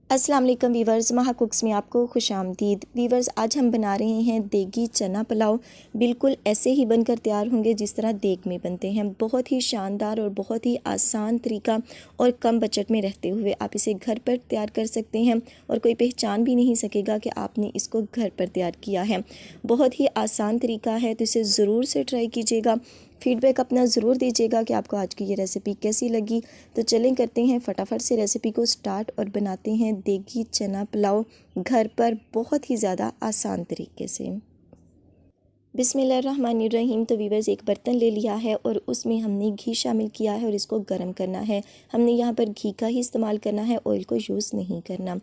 अस्सलाम वालेकुम वीवर्स, महा कुक्स में आपको खुशामदीद। वीवर्स, आज हम बना रहे हैं देगी चना पुलाव। बिल्कुल ऐसे ही बनकर तैयार होंगे जिस तरह देग में बनते हैं। बहुत ही शानदार और बहुत ही आसान तरीका और कम बजट में रहते हुए आप इसे घर पर तैयार कर सकते हैं और कोई पहचान भी नहीं सकेगा कि आपने इसको घर पर तैयार किया है। बहुत ही आसान तरीका है, तो इसे ज़रूर से ट्राई कीजिएगा। फीडबैक अपना ज़रूर दीजिएगा कि आपको आज की ये रेसिपी कैसी लगी। तो चलें करते हैं फटाफट से रेसिपी को स्टार्ट और बनाते हैं देगी चना पुलाव घर पर बहुत ही ज़्यादा आसान तरीके से। बिस्मिल्लाहिर्रहमानिर्रहीम। तो वीवर्स, एक बर्तन ले लिया है और उसमें हमने घी शामिल किया है और इसको गर्म करना है। हमने यहाँ पर घी का ही इस्तेमाल करना है, ऑयल को यूज़ नहीं करना।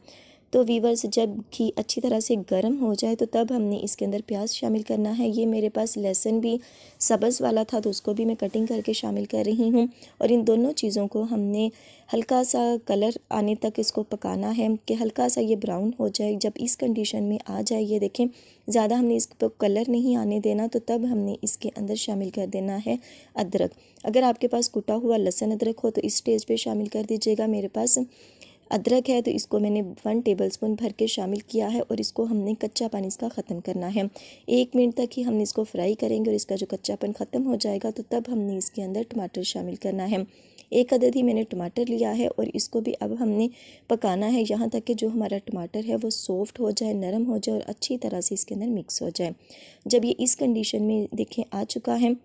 तो वीवर्स, जब घी अच्छी तरह से गर्म हो जाए तो तब हमने इसके अंदर प्याज शामिल करना है। ये मेरे पास लहसुन भी सब्ज़ वाला था तो उसको भी मैं कटिंग करके शामिल कर रही हूँ। और इन दोनों चीज़ों को हमने हल्का सा कलर आने तक इसको पकाना है कि हल्का सा ये ब्राउन हो जाए। जब इस कंडीशन में आ जाए, ये देखें, ज़्यादा हमने इसको कलर नहीं आने देना, तो तब हमने इसके अंदर शामिल कर देना है अदरक। अगर आपके पास कुटा हुआ लहसुन अदरक हो तो इस स्टेज पे शामिल कर दीजिएगा। मेरे पास अदरक है तो इसको मैंने 1 टेबलस्पून भर के शामिल किया है और इसको हमने कच्चा पानी इसका ख़त्म करना है। 1 मिनट तक ही हमने इसको फ्राई करेंगे और इसका जो कच्चापन ख़त्म हो जाएगा तो तब हमने इसके अंदर टमाटर शामिल करना है। 1 अदद ही मैंने टमाटर लिया है और इसको भी अब हमने पकाना है यहाँ तक कि जो हमारा टमाटर है वो सॉफ्ट हो जाए, नरम हो जाए और अच्छी तरह से इसके अंदर मिक्स हो जाए। जब ये इस कंडीशन में देखें आ चुका है,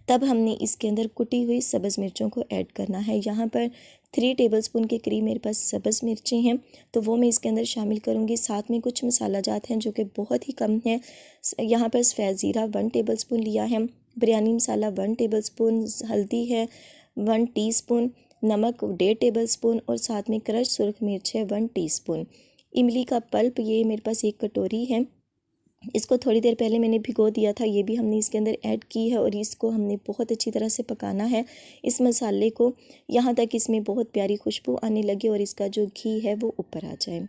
तब हमने इसके अंदर कुटी हुई सब्ज़ मिर्चों को ऐड करना है। यहाँ पर 3 टेबलस्पून के करीब मेरे पास सब्ज़ मिर्चें हैं तो वो मैं इसके अंदर शामिल करूँगी। साथ में कुछ मसाला जात हैं जो कि बहुत ही कम है। यहाँ पर सफ़ेद ज़ीरा 1 टेबलस्पून लिया है, बिरयानी मसाला 1 टेबलस्पून, हल्दी है 1 टीस्पून, नमक 1.5 टेबलस्पून और साथ में क्रश सुरख मिर्च है 1 टीस्पून। इमली का पल्प ये मेरे पास 1 कटोरी है। इसको थोड़ी देर पहले मैंने भिगो दिया था, ये भी हमने इसके अंदर ऐड की है और इसको हमने बहुत अच्छी तरह से पकाना है इस मसाले को, यहाँ तक इसमें बहुत प्यारी खुशबू आने लगे और इसका जो घी है वो ऊपर आ जाए।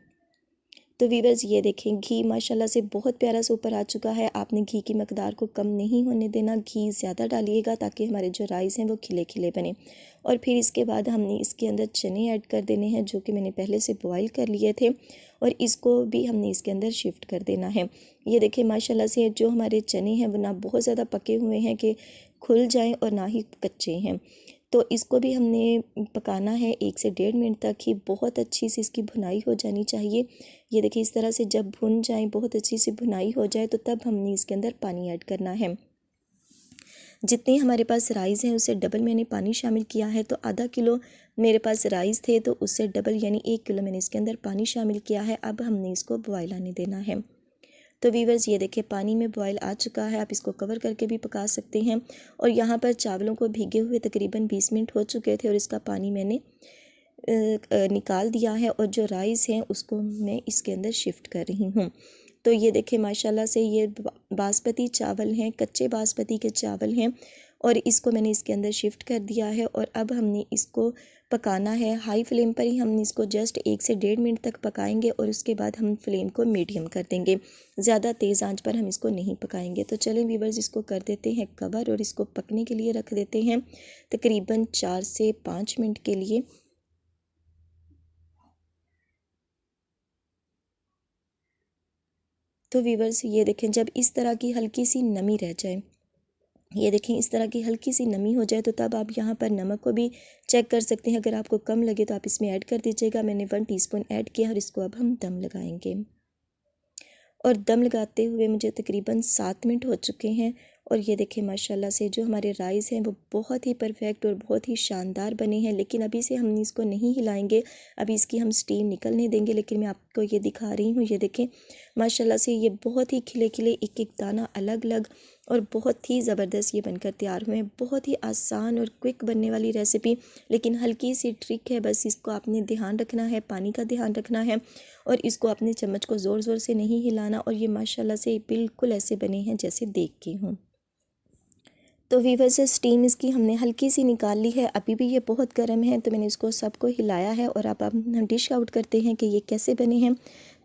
तो वीवर्स, ये देखें, घी माशाल्लाह से बहुत प्यारा से ऊपर आ चुका है। आपने घी की मकदार को कम नहीं होने देना, घी ज़्यादा डालिएगा ताकि हमारे जो राइस हैं वो खिले खिले बने। और फिर इसके बाद हमने इसके अंदर चने ऐड कर देने हैं जो कि मैंने पहले से बॉईल कर लिए थे और इसको भी हमने इसके अंदर शिफ्ट कर देना है। ये देखें, माशाल्लाह से जो हमारे चने हैं वो ना बहुत ज़्यादा पके हुए हैं कि खुल जाएँ और ना ही कच्चे हैं। तो इसको भी हमने पकाना है 1 से 1.5 मिनट तक ही। बहुत अच्छी सी इसकी भुनाई हो जानी चाहिए। ये देखिए, इस तरह से जब भुन जाए, बहुत अच्छी सी भुनाई हो जाए तो तब हमने इसके अंदर पानी ऐड करना है। जितने हमारे पास राइस हैं उससे डबल मैंने पानी शामिल किया है। तो आधा किलो मेरे पास राइस थे तो उससे डबल यानी 1 किलो मैंने इसके अंदर पानी शामिल किया है। अब हमने इसको बॉयल आने देना है। तो वीवर्स, ये देखिए, पानी में बॉयल आ चुका है। आप इसको कवर करके भी पका सकते हैं। और यहाँ पर चावलों को भीगे हुए तकरीबन 20 मिनट हो चुके थे और इसका पानी मैंने निकाल दिया है और जो राइस हैं उसको मैं इसके अंदर शिफ्ट कर रही हूँ। तो ये देखें, माशाल्लाह से ये बासमती चावल हैं, कच्चे बासमती के चावल हैं और इसको मैंने इसके अंदर शिफ्ट कर दिया है। और अब हमने इसको पकाना है हाई फ्लेम पर ही। हम इसको जस्ट 1 से 1.5 मिनट तक पकाएंगे और उसके बाद हम फ्लेम को मीडियम कर देंगे। ज़्यादा तेज़ आंच पर हम इसको नहीं पकाएंगे। तो चलें वीवर्स, इसको कर देते हैं कवर और इसको पकने के लिए रख देते हैं तकरीबन 4 से 5 मिनट के लिए। तो वीवर्स, ये देखें, जब इस तरह की हल्की सी नमी रह जाए, ये देखें इस तरह की हल्की सी नमी हो जाए तो तब आप यहाँ पर नमक को भी चेक कर सकते हैं। अगर आपको कम लगे तो आप इसमें ऐड कर दीजिएगा। मैंने 1 टीस्पून ऐड किया और इसको अब हम दम लगाएंगे। और दम लगाते हुए मुझे तकरीबन 7 मिनट हो चुके हैं और ये देखें, माशाल्लाह से जो हमारे राइस हैं वो बहुत ही परफेक्ट और बहुत ही शानदार बने हैं। लेकिन अभी से हम इसको नहीं हिलाएंगे, अभी इसकी हम स्टीम निकलने देंगे। लेकिन मैं आपको ये दिखा रही हूँ, ये देखें, माशाल्लाह से ये बहुत ही खिले खिले एक एक दाना अलग अलग और बहुत ही ज़बरदस्त ये बनकर तैयार हुए हैं। बहुत ही आसान और क्विक बनने वाली रेसिपी, लेकिन हल्की सी ट्रिक है, बस इसको आपने ध्यान रखना है, पानी का ध्यान रखना है और इसको अपने चम्मच को ज़ोर ज़ोर से नहीं हिलाना। और ये माशाल्लाह से बिल्कुल ऐसे बने हैं जैसे देख के हूँ। तो वीवर्स, स्टीम इसकी हमने हल्की सी निकाल ली है, अभी भी ये बहुत गर्म है तो मैंने इसको सबको हिलाया है। और अब हम डिश आउट करते हैं कि ये कैसे बने हैं।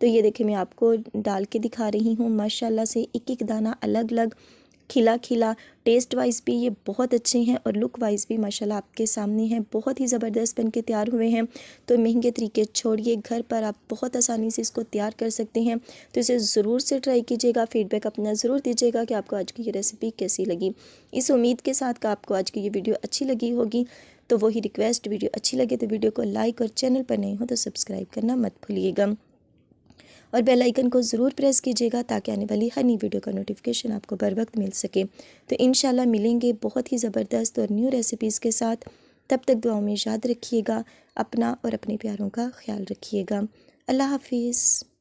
तो ये देखिए, मैं आपको डाल के दिखा रही हूँ, माशाल्लाह से एक एक दाना अलग अलग खिला खिला। टेस्ट वाइज भी ये बहुत अच्छे हैं और लुक वाइज भी माशाल्लाह आपके सामने हैं, बहुत ही ज़बरदस्त बन के तैयार हुए हैं। तो महंगे तरीके छोड़िए, घर पर आप बहुत आसानी से इसको तैयार कर सकते हैं। तो इसे ज़रूर से ट्राई कीजिएगा, फीडबैक अपना ज़रूर दीजिएगा कि आपको आज की ये रेसिपी कैसी लगी। इस उम्मीद के साथ कि आपको आज की ये वीडियो अच्छी लगी होगी। तो वही रिक्वेस्ट, वीडियो अच्छी लगे तो वीडियो को लाइक और चैनल पर नए हो तो सब्सक्राइब करना मत भूलिएगा और बेल आइकन को ज़रूर प्रेस कीजिएगा ताकि आने वाली हर नई वीडियो का नोटिफिकेशन आपको बर वक्त मिल सके। तो इंशाल्लाह मिलेंगे बहुत ही ज़बरदस्त और न्यू रेसिपीज़ के साथ। तब तक दुआओं में याद रखिएगा, अपना और अपने प्यारों का ख्याल रखिएगा। अल्लाह हाफिज़।